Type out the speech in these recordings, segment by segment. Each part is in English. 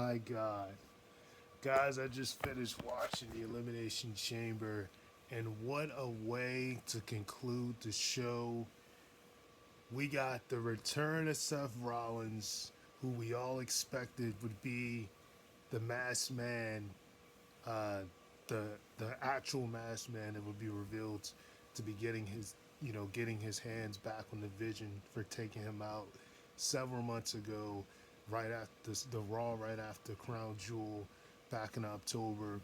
my God. Guys, I just finished watching the Elimination Chamber, and what a way to conclude the show. We got the return of Seth Rollins, who we all expected would be the masked man, uh, the the actual masked man that would be revealed to be getting his hands back on the Vision for taking him out several months ago, right after the Raw, right after Crown Jewel, back in October.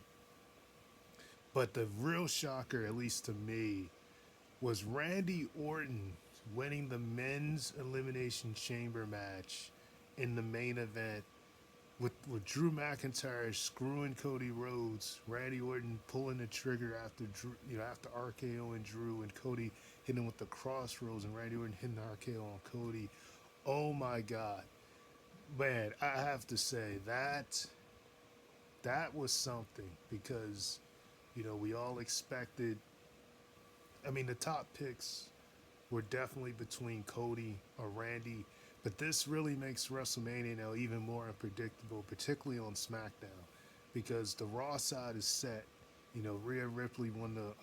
But the real shocker, at least to me, was Randy Orton winning the men's Elimination Chamber match in the main event with Drew McIntyre screwing Cody Rhodes, Randy Orton pulling the trigger after after RKO and Drew, and Cody hitting with the crossroads, and Randy Orton hitting the RKO on Cody. Oh my God, man! I have to say that was something because we all expected. I mean, the top picks were definitely between Cody or Randy, but this really makes WrestleMania now even more unpredictable, particularly on SmackDown, because the Raw side is set. Rhea Ripley won the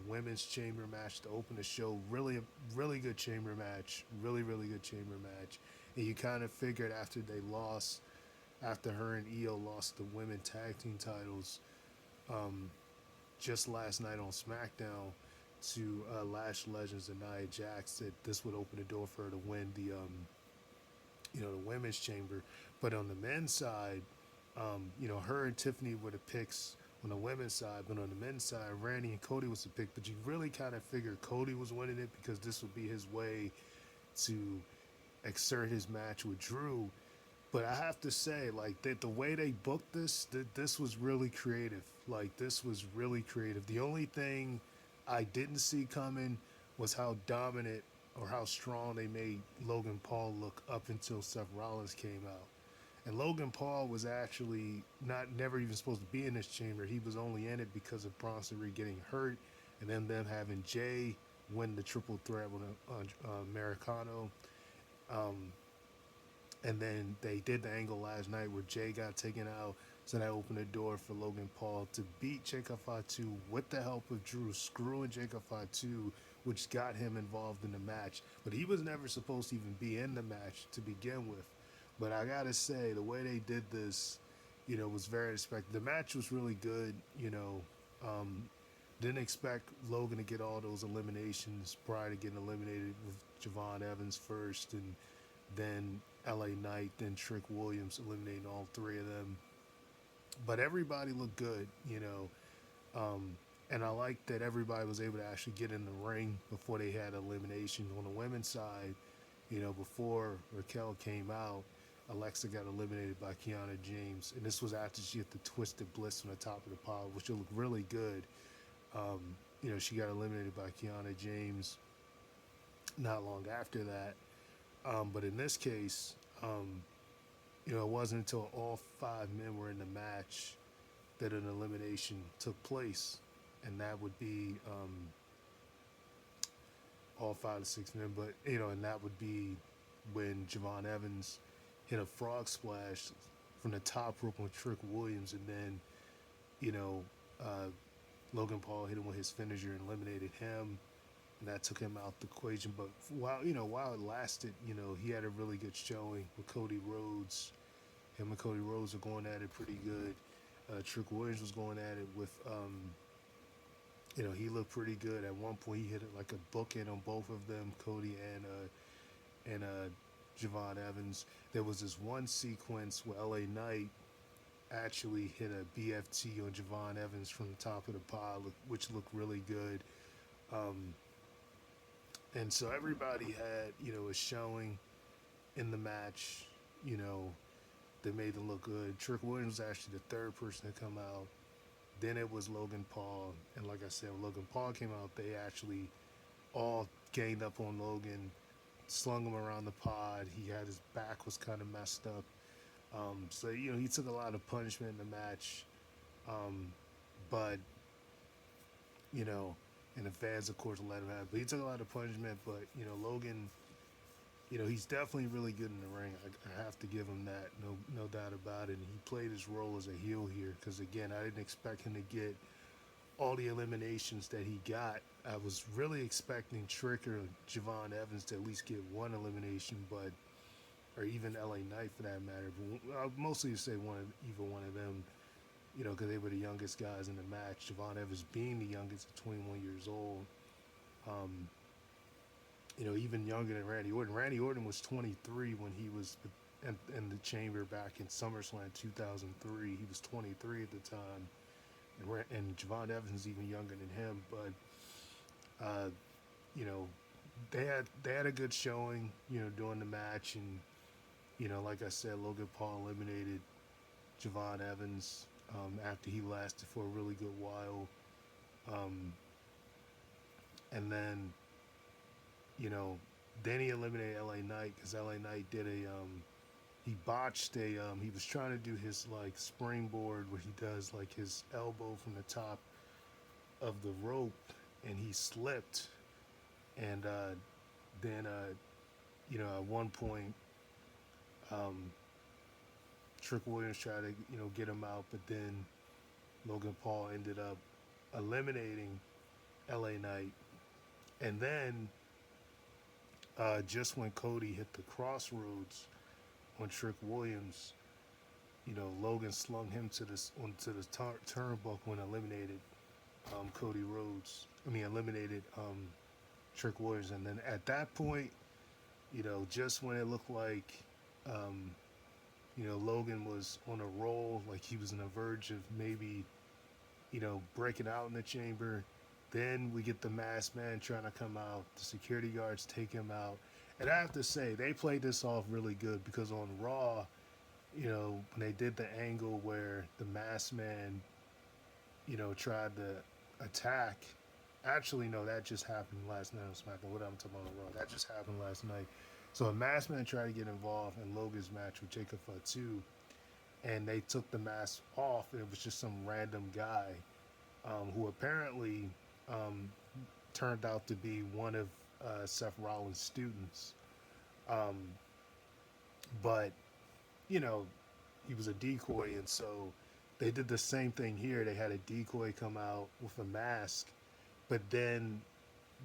women's chamber match to open the show. Really, really good chamber match. Really, really good chamber match. And you kind of figured after her and Io lost the women tag team titles, just last night on SmackDown to Lash Legends and Nia Jax, that this would open the door for her to win the women's chamber. But on the men's side, her and Tiffany were the picks on the women's side, but on the men's side, Randy and Cody was the pick. But you really kind of figured Cody was winning it because this would be his way to exert his match with Drew. But I have to say, like, the way they booked this was really creative. Like, this was really creative. The only thing I didn't see coming was how dominant or how strong they made Logan Paul look up until Seth Rollins came out. And Logan Paul was actually never even supposed to be in this chamber. He was only in it because of Bronson Reed getting hurt, and then them having Jay win the triple threat with Americano. And then they did the angle last night where Jay got taken out. So that opened the door for Logan Paul to beat Jacob Fatu with the help of Drew, screwing Jacob Fatu, which got him involved in the match. But he was never supposed to even be in the match to begin with. But I gotta say, the way they did this, was very expected. The match was really good. Didn't expect Logan to get all those eliminations prior to getting eliminated with Javon Evans first, and then LA Knight, then Trick Williams eliminating all three of them. But everybody looked good. And I like that everybody was able to actually get in the ring before they had elimination. On the women's side, before Raquel came out, Alexa got eliminated by Kiana James. And this was after she hit the Twisted Bliss on the top of the pile, which looked really good. She got eliminated by Kiana James not long after that. But in this case, it wasn't until all five men were in the match that an elimination took place. And that would be all 5 to 6 men. But, and that would be when Javon Evans hit a frog splash from the top rope on Trick Williams. And then, Logan Paul hit him with his finisher and eliminated him. And that took him out the equation. But while it lasted, he had a really good showing with Cody Rhodes. Him and Cody Rhodes were going at it pretty good. Trick Williams was going at it with, he looked pretty good. At one point, he hit it like a bookend on both of them, Cody and Javon Evans. There was this one sequence where LA Knight actually hit a BFT on Javon Evans from the top of the pile, which looked really good. And so everybody had, a showing in the match, that made them look good. Trick Williams was actually the third person to come out. Then it was Logan Paul. And like I said, when Logan Paul came out, they actually all gained up on Logan, slung him around the pod. His back was kind of messed up. So, he took a lot of punishment in the match. But, and the fans, of course, let him have it. But he took a lot of punishment. But, Logan, he's definitely really good in the ring. I have to give him that, no doubt about it. And he played his role as a heel here because again, I didn't expect him to get all the eliminations that he got. I was really expecting Trick or Javon Evans to at least get one elimination, but or even LA Knight for that matter. But I mostly say either one of them, because they were the youngest guys in the match. Javon Evans being the youngest at 21 years old. Um, even younger than Randy Orton. Randy Orton was 23 when he was in the chamber back in SummerSlam 2003. He was 23 at the time. And Javon Evans is even younger than him. But, you know, they had a good showing, during the match. And, like I said, Logan Paul eliminated Javon Evans after he lasted for a really good while. And then, you know, then he eliminated LA Knight because LA Knight did he botched he was trying to do his like springboard where he does like his elbow from the top of the rope and he slipped. And then, at one point, Trick Williams tried to, get him out, but then Logan Paul ended up eliminating LA Knight. And then, just when Cody hit the crossroads on Trick Williams, Logan slung him onto the turnbuckle and eliminated Cody Rhodes. Eliminated Trick Williams. And then at that point, just when it looked like, Logan was on a roll, like he was on the verge of maybe, breaking out in the chamber. Then we get the masked man trying to come out. The security guards take him out. And I have to say, they played this off really good because on Raw, when they did the angle where the masked man, tried to attack. Actually, no, that just happened last night on SmackDown. What I'm talking about on Raw. That just happened last night. So a masked man tried to get involved in Logan's match with Jacob Fatu. And they took the mask off, and it was just some random guy who apparently turned out to be one of Seth Rollins' students. But, he was a decoy, and so they did the same thing here. They had a decoy come out with a mask, but then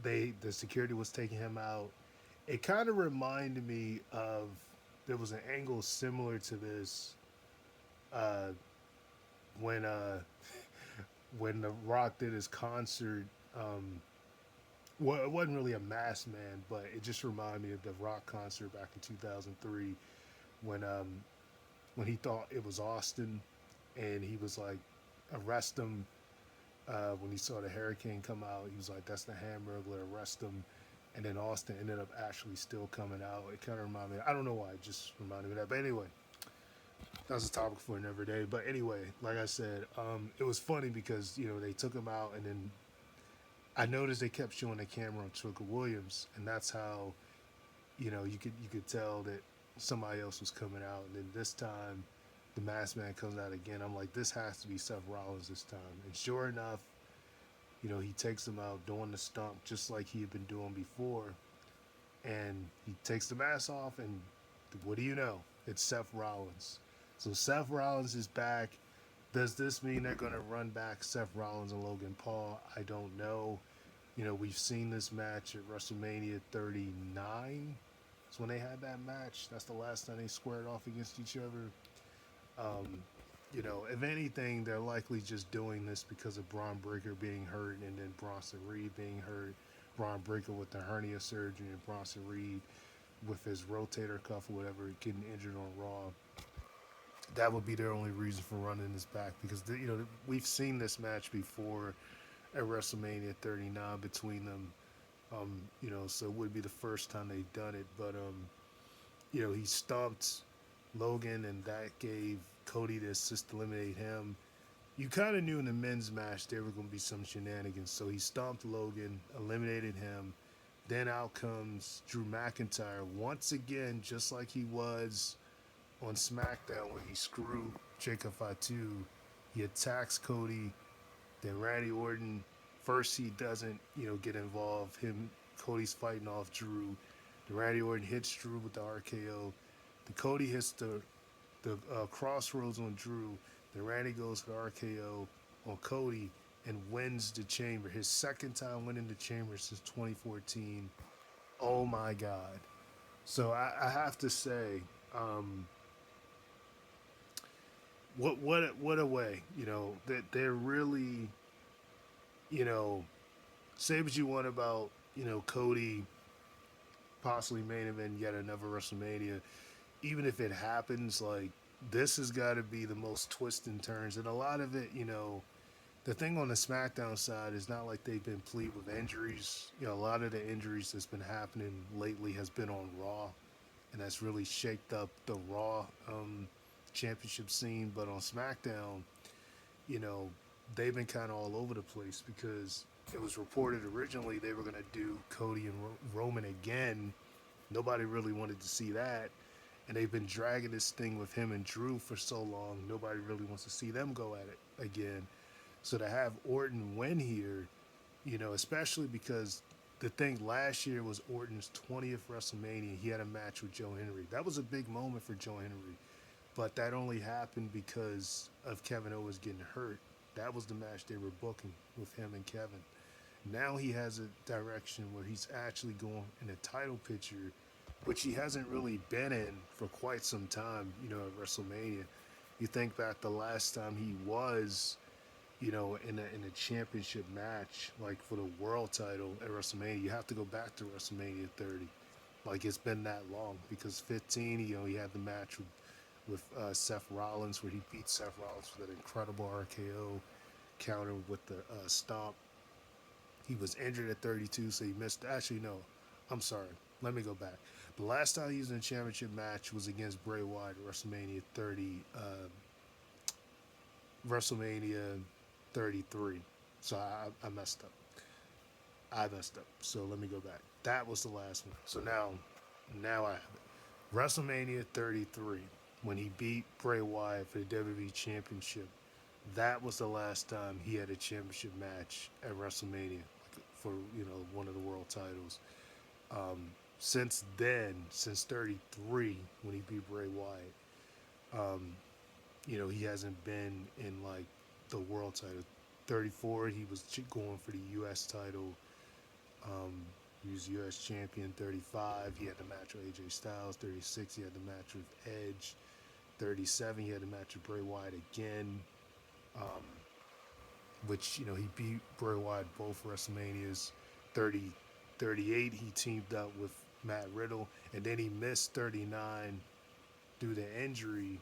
the security was taking him out. It kind of reminded me of, there was an angle similar to this when when The Rock did his concert. Well, it wasn't really a masked man, but it just reminded me of the Rock concert back in 2003 when he thought it was Austin, and he was like, arrest him. When he saw the Hurricane come out, he was like, that's the Hamburglar, arrest him. And then Austin ended up actually still coming out. It kind of reminded me, I don't know why, it just reminded me of that. But anyway, that's a topic for another day. But anyway, like I said, it was funny because, they took him out, and then I noticed they kept showing the camera on Trick Williams, and that's how, you could tell that somebody else was coming out. And then this time, the masked man comes out again. I'm like, this has to be Seth Rollins this time. And sure enough, he takes him out doing the stomp just like he had been doing before. And he takes the mask off, and what do you know? It's Seth Rollins. So Seth Rollins is back. Does this mean they're going to run back Seth Rollins and Logan Paul? I don't know. We've seen this match at WrestleMania 39. That's when they had that match. That's the last time they squared off against each other. If anything, they're likely just doing this because of Braun Breaker being hurt and then Bronson Reed being hurt. Braun Breaker with the hernia surgery and Bronson Reed with his rotator cuff or whatever getting injured on Raw. That would be their only reason for running this back because, we've seen this match before at WrestleMania 39 between them. So it would be the first time they've done it. But, he stomped Logan, and that gave Cody the assist to eliminate him. You kind of knew in the men's match there were going to be some shenanigans. So he stomped Logan, eliminated him. Then out comes Drew McIntyre once again, just like he was on SmackDown when he screwed Jacob Fatu. He attacks Cody. Then Randy Orton, first he doesn't, get involved. Cody's fighting off Drew. The Randy Orton hits Drew with the RKO. The Cody hits the crossroads on Drew. Then Randy goes to the RKO on Cody and wins the Chamber. His second time winning the Chamber since 2014. Oh my God. So I have to say, um, what a way, that they're really, you know, say what you want about, Cody possibly main event yet another WrestleMania. Even if it happens, like this has got to be the most twists and turns, and a lot of it, the thing on the SmackDown side is not like they've been pleased with injuries. A lot of the injuries that's been happening lately has been on Raw, and that's really shaked up the Raw championship scene. But on SmackDown, you know, they've been kind of all over the place because it was reported originally they were going to do Cody and Roman again. Nobody really wanted to see that. And they've been dragging this thing with him and Drew for so long. Nobody really wants to see them go at it again. So to have Orton win here, especially because the thing last year was Orton's 20th WrestleMania. He had a match with Joe Henry. That was a big moment for Joe Henry. But that only happened because of Kevin Owens getting hurt. That was the match they were booking with him and Kevin. Now he has a direction where he's actually going in a title picture, which he hasn't really been in for quite some time, at WrestleMania. You think back the last time he was, in a championship match, like for the world title at WrestleMania, you have to go back to WrestleMania 30. Like it's been that long because 15, he had the match with Seth Rollins where he beat Seth Rollins with an incredible RKO counter with the stomp. He was injured at 32, so he missed. Actually, no, I'm sorry. Let me go back. The last time he was in a championship match was against Bray Wyatt at WrestleMania 30, WrestleMania 33. So I messed up. I messed up. So let me go back. That was the last one. So now I have it. WrestleMania 33, when he beat Bray Wyatt for the WWE Championship. That was the last time he had a championship match at WrestleMania for one of the world titles. Since then, since 33, when he beat Bray Wyatt, he hasn't been in like the world title. 34, he was going for the U.S. title. He was U.S. champion. 35, he had the match with AJ Styles. 36, he had the match with Edge. 37, he had the match with Bray Wyatt again. Which, he beat Bray Wyatt both WrestleManias. 30, 38, he teamed up with Matt Riddle, and then he missed 39 due to injury.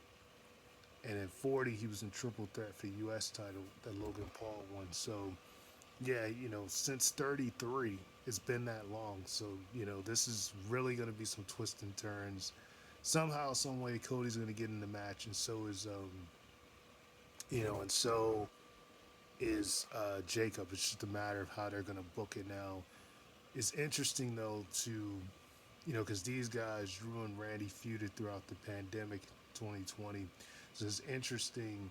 And at 40, he was in triple threat for the U.S. title that Logan Paul won. So, yeah, since 33, it's been that long. So, this is really going to be some twists and turns. Somehow, some way, Cody's going to get in the match, and so is, and so is Jacob. It's just a matter of how they're going to book it now. It's interesting, though, to, because these guys, Drew and Randy, feuded throughout the pandemic 2020. So it's interesting,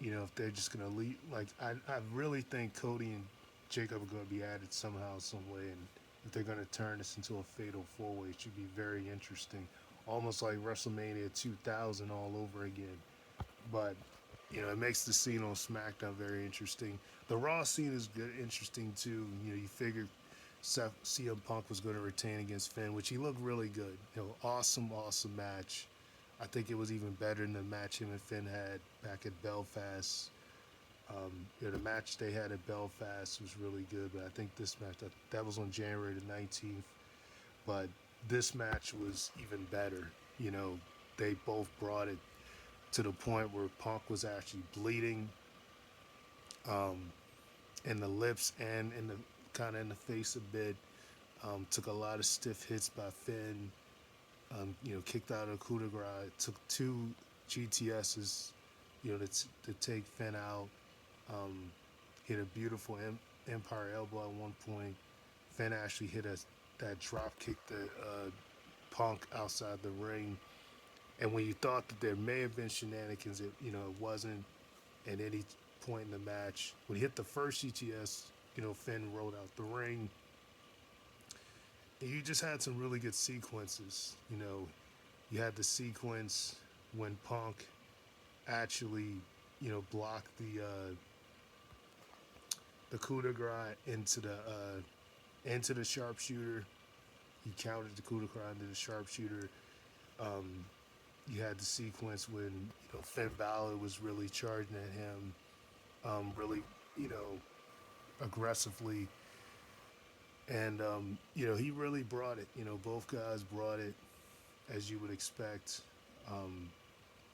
if they're just going to leave. Like, I really think Cody and Jacob are going to be added somehow, some way. And if they're going to turn this into a fatal four-way, it should be very interesting. Almost like WrestleMania 2000 all over again. But, it makes the scene on SmackDown very interesting. The Raw scene is good, interesting, too. You figured CM Punk was going to retain against Finn, which he looked really good. Awesome match. I think it was even better than the match him and Finn had back at Belfast. The match they had at Belfast was really good, but I think this match, that was on January the 19th. But this match was even better. They both brought it to the point where Punk was actually bleeding in the lips and in the kind of in the face a bit. Took a lot of stiff hits by Finn. Kicked out of coup de grace. Took two GTSs, to take Finn out. Hit a beautiful Empire elbow at one point. Finn actually hit that drop kick that Punk outside the ring. And when you thought that there may have been shenanigans, it wasn't. At any point in the match, when he hit the first GTS, Finn rolled out the ring. You just had some really good sequences. You had the sequence when Punk actually, blocked the coup de grace into the sharpshooter. He countered the coup de grace into the sharpshooter. Um, you had the sequence when Finn Balor was really charging at him, really you know aggressively, and he really brought it. Both guys brought it as you would expect. Um,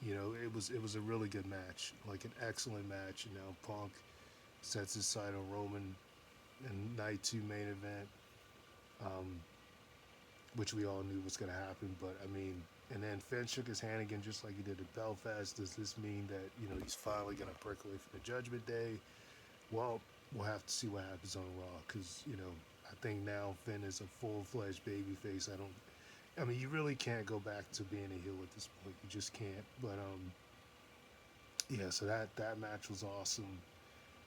it was a really good match, like an excellent match. Punk sets his sight on Roman in night two main event, um, which we all knew was going to happen. But I mean, and then Finn shook his hand again, just like he did at Belfast. Does this mean that he's finally going to break away from the Judgment Day? Well, we'll have to see what happens on Raw, because I think now Finn is a full-fledged babyface. I mean, you really can't go back to being a heel at this point. You just can't. But yeah. So that match was awesome.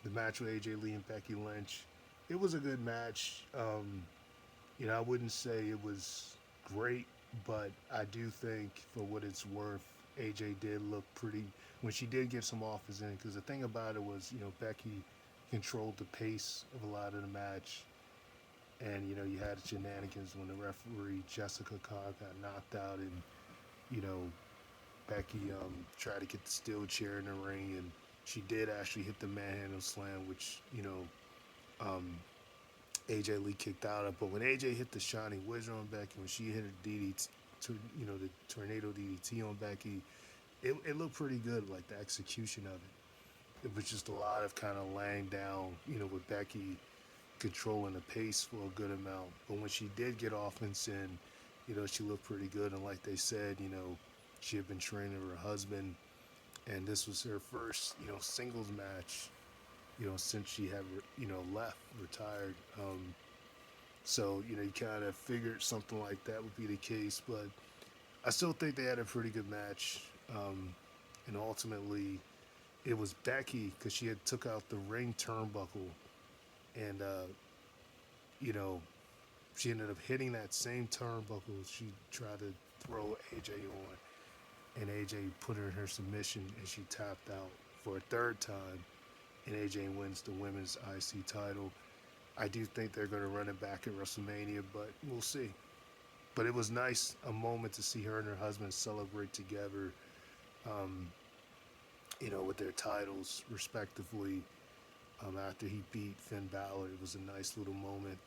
The match with AJ Lee and Becky Lynch, it was a good match. I wouldn't say it was great, but I do think for what it's worth, AJ did look pretty when she did get some offers in. Because the thing about it was, Becky controlled the pace of a lot of the match, and you had shenanigans when the referee Jessica Cobb got knocked out, and you know Becky tried to get the steel chair in the ring, and she did actually hit the manhandle slam, which um, AJ Lee kicked out of. But when AJ hit the Shining Wizard on Becky, when she hit her DDT, the tornado DDT on Becky, it looked pretty good, like the execution of it. It was just a lot of kind of laying down, with Becky controlling the pace for a good amount. But when she did get offense in, she looked pretty good. And like they said, she had been training her husband, and this was her first, singles match, since she had, left, retired. So, you kind of figured something like that would be the case. But I still think they had a pretty good match. And ultimately, it was Becky, because she had took out the ring turnbuckle, and you know she ended up hitting that same turnbuckle she tried to throw AJ on, and AJ put her in her submission, and she tapped out for a third time, and AJ wins the women's IC title. I do think they're going to run it back at WrestleMania, but we'll see. But it was nice, a moment to see her and her husband celebrate together, um, with their titles respectively. After he beat Finn Balor, it was a nice little moment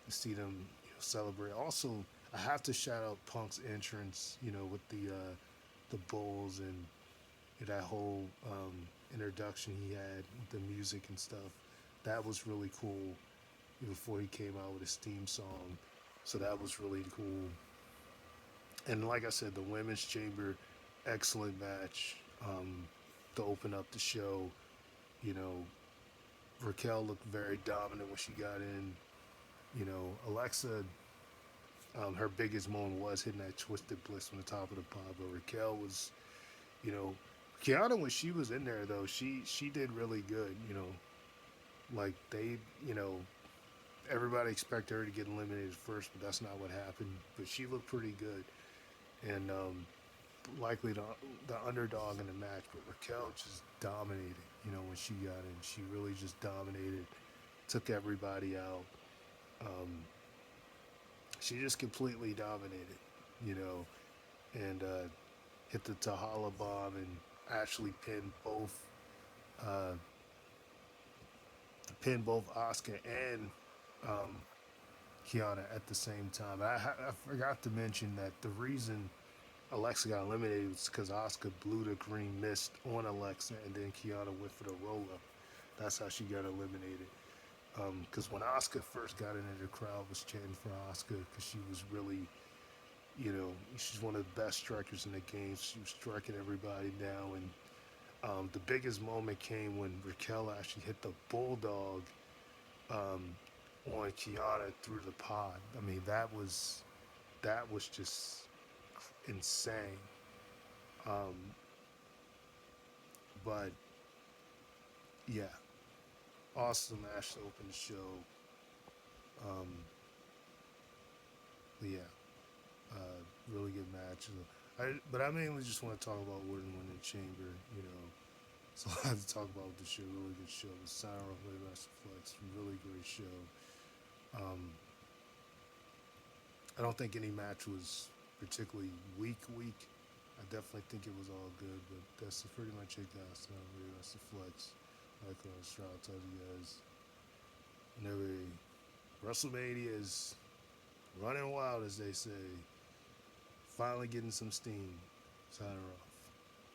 to see them, celebrate. Also, I have to shout out Punk's entrance, with the Bulls, and that whole introduction he had with the music and stuff. That was really cool. Before he came out with his theme song, so that was really cool. And like I said, the women's chamber, excellent match, to open up the show. You know, Raquel looked very dominant when she got in. Alexa, her biggest moment was hitting that twisted bliss on the top of the pod. But Raquel was, you know, Kiana, when she was in there though, she did really good. Like they, everybody expected her to get eliminated first, but that's not what happened. But she looked pretty good, and likely the underdog in the match. But Raquel just dominated. When she got in, she really just dominated, took everybody out. She just completely dominated. You know, and hit the Tahala bomb and actually uh, pinned both Asuka and um, Kiana at the same time. I forgot to mention that the reason Alexa got eliminated was because Asuka blew the green mist on Alexa, and then Kiana went for the roll up. That's how she got eliminated. Because when Asuka first got in there, the crowd was chanting for Asuka, because she was really, she's one of the best strikers in the game. She was striking everybody down, and the biggest moment came when Raquel actually hit the bulldog um, on Kiana through the pod. I mean, that was just insane. Um, but yeah, awesome match to open the show. Um, But yeah, really good match. But I mainly just want to talk about Orton winning the Chamber. You know, so I have to talk about the show. Really good show. The Cyril Play Wrestle Flex. Really great show. Um, I don't think any match was particularly weak. I definitely think it was all good, but that's pretty much it, guys. So really, that's the flex. Like I was trying to tell you guys, whenever WrestleMania is running wild, as they say, finally getting some steam. Signing off.